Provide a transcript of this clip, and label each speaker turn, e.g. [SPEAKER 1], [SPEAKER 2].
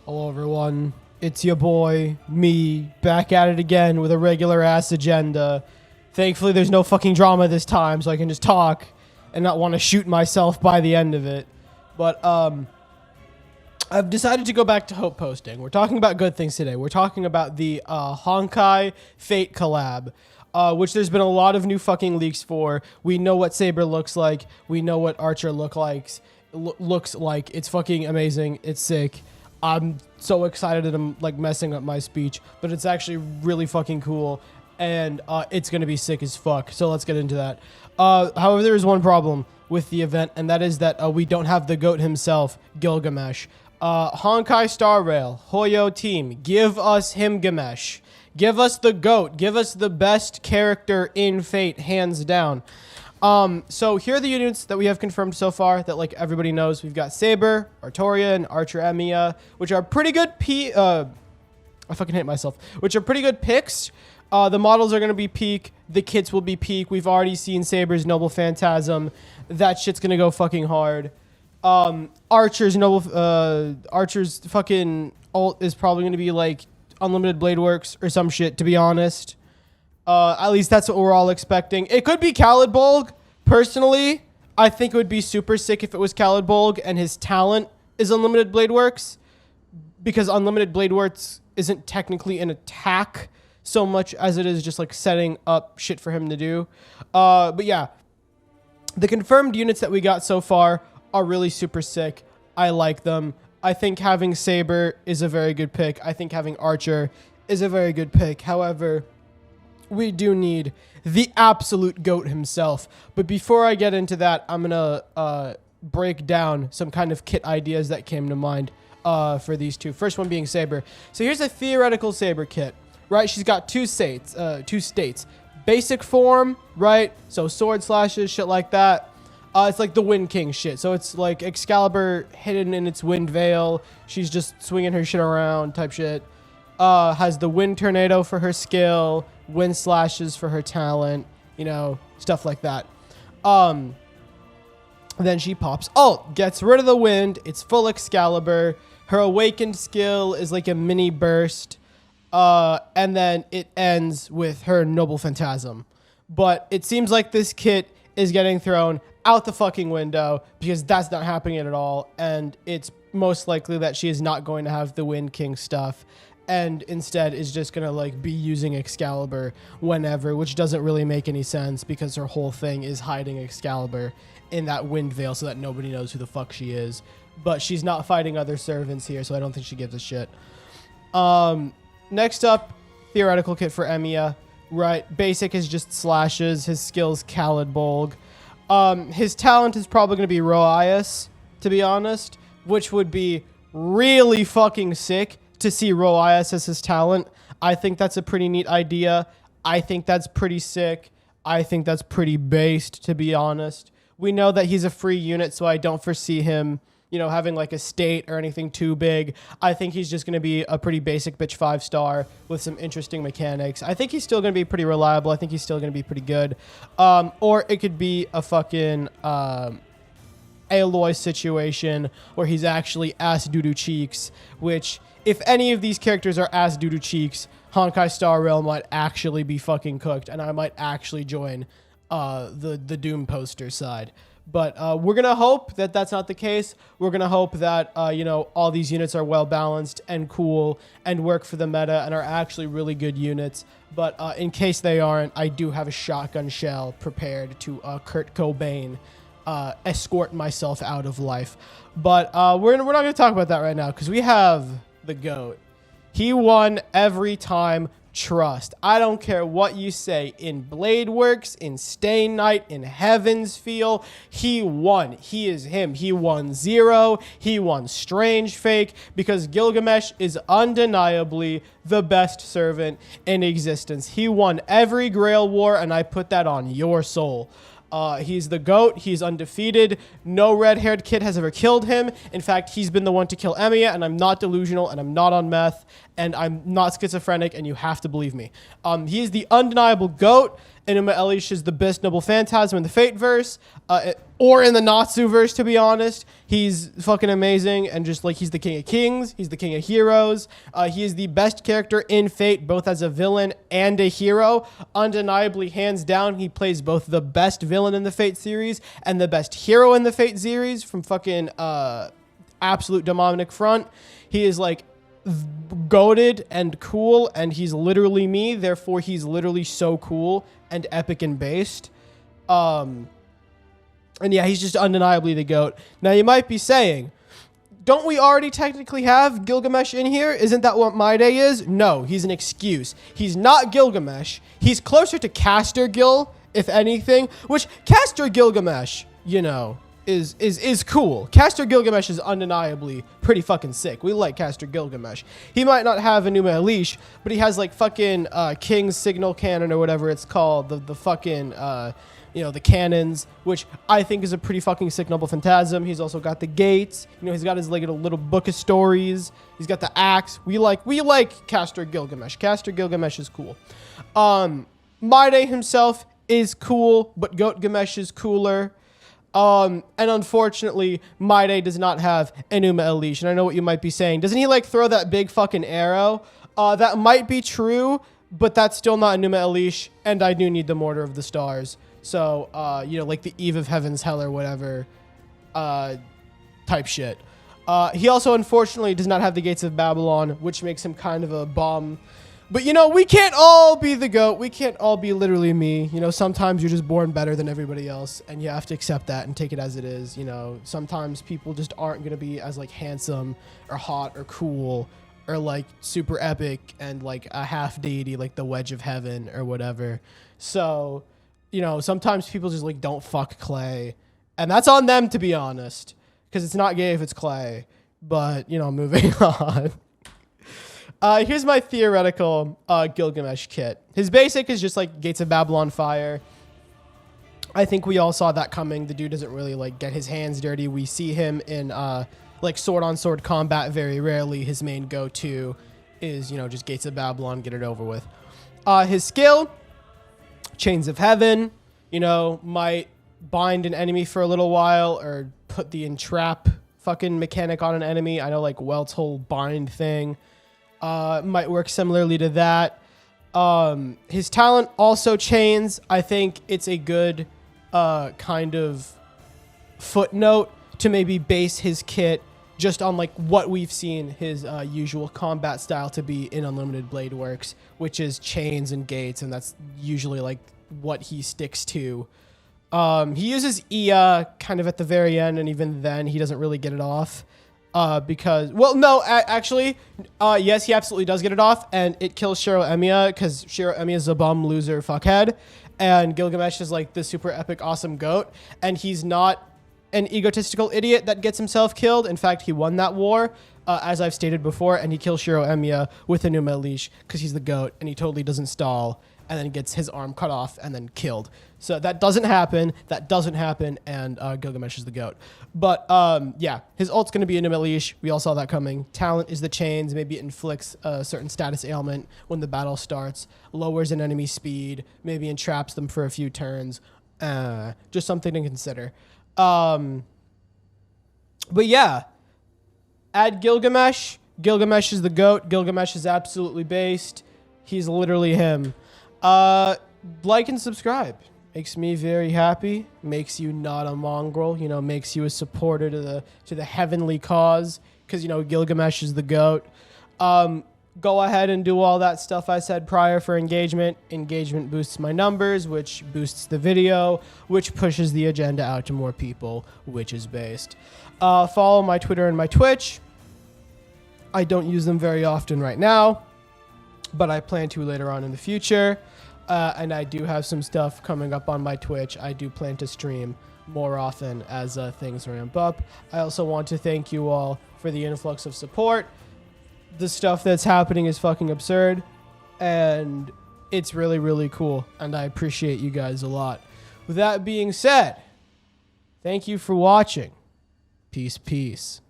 [SPEAKER 1] Hello everyone, it's your boy, me, back at it again with a regular ass agenda. Thankfully there's no fucking drama this time, so I can just talk and not want to shoot myself by the end of it. But I've decided to go back to hope posting. We're talking about good things today. We're talking about the Honkai Fate collab, which there's been a lot of new fucking leaks for. We know what Saber looks like. We know what Archer looks like. It's fucking amazing. It's sick. I'm so excited that I'm like messing up my speech, but it's actually really fucking cool, and it's gonna be sick as fuck. So let's get into that. However, there is one problem with the event, and that is that we don't have the GOAT himself, Gilgamesh. Honkai Star Rail, Hoyo team, give us Gilgamesh. Give us the GOAT. Give us the best character in Fate, hands down. So here are the units that we have confirmed so far that like everybody knows. We've got Saber, Artoria, and Archer Emiya, which are pretty good I fucking hate myself. Which are pretty good picks. The models are going to be peak. The kits will be peak. We've already seen Saber's Noble Phantasm. That shit's going to go fucking hard. Archer's fucking ult is probably going to be like Unlimited Blade Works or some shit, to be honest. At least that's what we're all expecting. It could be Khaled Bolg. Personally, I think it would be super sick if it was Khaled Bolg and his talent is Unlimited Blade Works, because Unlimited Blade Works isn't technically an attack so much as it is just like setting up shit for him to do. But yeah, the confirmed units that we got so far are really super sick. I like them. I think having Saber is a very good pick. I think having Archer is a very good pick. However, we do need the absolute GOAT himself. But before I get into that, I'm going to break down some kind of kit ideas that came to mind for these two. First one being Saber. So here's a theoretical Saber kit, right? She's got two states. Basic form, right? So sword slashes, shit like that. It's like the Wind King shit. So it's like Excalibur hidden in its wind veil. She's just swinging her shit around type shit. Has the Wind Tornado for her skill, Wind Slashes for her talent, you know, stuff like that. Then she pops ult, gets rid of the wind. It's full Excalibur. Her Awakened skill is like a mini burst. And then it ends with her Noble Phantasm. But it seems like this kit is getting thrown out the fucking window because that's not happening at all. And it's most likely that she is not going to have the Wind King stuff, and instead is just going to like be using Excalibur whenever, which doesn't really make any sense because her whole thing is hiding Excalibur in that wind veil so that nobody knows who the fuck she is. But she's not fighting other servants here, so I don't think she gives a shit. Next up, theoretical kit for Emiya. Right, basic is just slashes. His skill's Khaled Bolg. His talent is probably going to be Roias, to be honest, which would be really fucking sick to see Roias as his talent. I think that's a pretty neat idea. I think that's pretty sick. I think that's pretty based, to be honest. We know that he's a free unit, so I don't foresee him, you know, having like a state or anything too big. I think he's just going to be a pretty basic bitch 5-star with some interesting mechanics. I think he's still going to be pretty reliable. I think he's still going to be pretty good. Or it could be a fucking Aloy situation where he's actually ass doo-doo cheeks, which if any of these characters are ass doo-doo cheeks, Honkai Star Rail might actually be fucking cooked, and I might actually join the Doom poster side. But we're going to hope that that's not the case. We're going to hope that, you know, all these units are well balanced and cool and work for the meta and are actually really good units. But in case they aren't, I do have a shotgun shell prepared to Kurt Cobain escort myself out of life. But we're not going to talk about that right now because we have the GOAT. He won every time. Trust. I don't care what you say. In Blade Works, in Stay Night, in Heaven's Feel, he won. He is him. He won Zero. He won Strange Fake because Gilgamesh is undeniably the best servant in existence. He won every Grail War, and I put that on your soul. He's the GOAT. He's undefeated. No red-haired kid has ever killed him. In fact, he's been the one to kill Emiya, and I'm not delusional, and I'm not on meth, and I'm not schizophrenic, and you have to believe me. He is the undeniable GOAT, Enuma Elish is the best noble phantasm in the Fate-verse, or in the Natsu-verse, to be honest. He's fucking amazing, and just like he's the king of kings, he's the king of heroes. He is the best character in Fate, both as a villain and a hero. Undeniably, hands down, he plays both the best villain in the Fate series and the best hero in the Fate series from fucking absolute demonic front. He is like goated and cool, and he's literally me, therefore he's literally so cool and epic and based. And yeah, he's just undeniably the GOAT. Now you might be saying, don't we already technically have Gilgamesh in here? Isn't that what Mydei is? No, he's an excuse. He's not Gilgamesh. He's closer to Caster Gil, if anything, which Caster Gilgamesh, you know, is cool. Caster Gilgamesh is undeniably pretty fucking sick. We like Caster Gilgamesh. He might not have Enuma Elish, but he has like fucking King's Signal Cannon or whatever it's called. The fucking, you know, the cannons, which I think is a pretty fucking sick noble phantasm. He's also got the gates. You know, he's got his like little book of stories. He's got the axe. We like Caster Gilgamesh. Caster Gilgamesh is cool. Mydei himself is cool, but Gilgamesh is cooler. And unfortunately, Mydei does not have Enuma Elish. And I know what you might be saying. Doesn't he like throw that big fucking arrow? That might be true, but that's still not Enuma Elish. And I do need the Mortar of the Stars. So, you know, like the Eve of Heaven's Hell or whatever, type shit. He also, unfortunately, does not have the Gates of Babylon, which makes him kind of a bum. But, you know, we can't all be the GOAT. We can't all be literally me. You know, sometimes you're just born better than everybody else, and you have to accept that and take it as it is. You know, sometimes people just aren't going to be as, like, handsome or hot or cool or, like, super epic and, like, a half deity like the Wedge of Heaven or whatever. So, you know, sometimes people just, like, don't fuck clay. And that's on them, to be honest, because it's not gay if it's clay. But, you know, moving on. Here's my theoretical Gilgamesh kit. His basic is just like Gates of Babylon fire. I think we all saw that coming. The dude doesn't really like get his hands dirty. We see him in like sword on sword combat very rarely. His main go-to is, you know, just Gates of Babylon, get it over with. His skill, Chains of Heaven, you know, might bind an enemy for a little while or put the entrap fucking mechanic on an enemy. I know like Welt's whole bind thing might work similarly to that. His talent also chains. I think it's a good kind of footnote to maybe base his kit just on like what we've seen his usual combat style to be in Unlimited Blade Works, which is chains and gates, and that's usually like what he sticks to. He uses Ia kind of at the very end, and even then he doesn't really get it off. Because, well, no, actually, yes, he absolutely does get it off, and it kills Shiro Emiya, because Shiro Emiya is a bum, loser, fuckhead, and Gilgamesh is, like, the super epic, awesome GOAT, and he's not an egotistical idiot that gets himself killed. In fact, he won that war, as I've stated before, and he kills Shiro Emiya with Enuma Elish, because he's the GOAT, and he totally doesn't stall, and then gets his arm cut off and then killed. So that doesn't happen. And Gilgamesh is the GOAT. But yeah, his ult's going to be Enuma Elish. We all saw that coming. Talent is the chains. Maybe it inflicts a certain status ailment when the battle starts. Lowers an enemy's speed. Maybe entraps them for a few turns. Just something to consider. But yeah, add Gilgamesh. Gilgamesh is the GOAT. Gilgamesh is absolutely based. He's literally him. Like and subscribe. Makes me very happy. Makes you not a mongrel. You know, makes you a supporter to the heavenly cause. Because, you know, Gilgamesh is the GOAT. Go ahead and do all that stuff I said prior for engagement. Engagement boosts my numbers, which boosts the video, which pushes the agenda out to more people, which is based. Follow my Twitter and my Twitch. I don't use them very often right now, but I plan to later on in the future. And I do have some stuff coming up on my Twitch. I do plan to stream more often as things ramp up. I also want to thank you all for the influx of support. The stuff that's happening is fucking absurd, and it's really, really cool, and I appreciate you guys a lot. With that being said, thank you for watching. Peace, peace.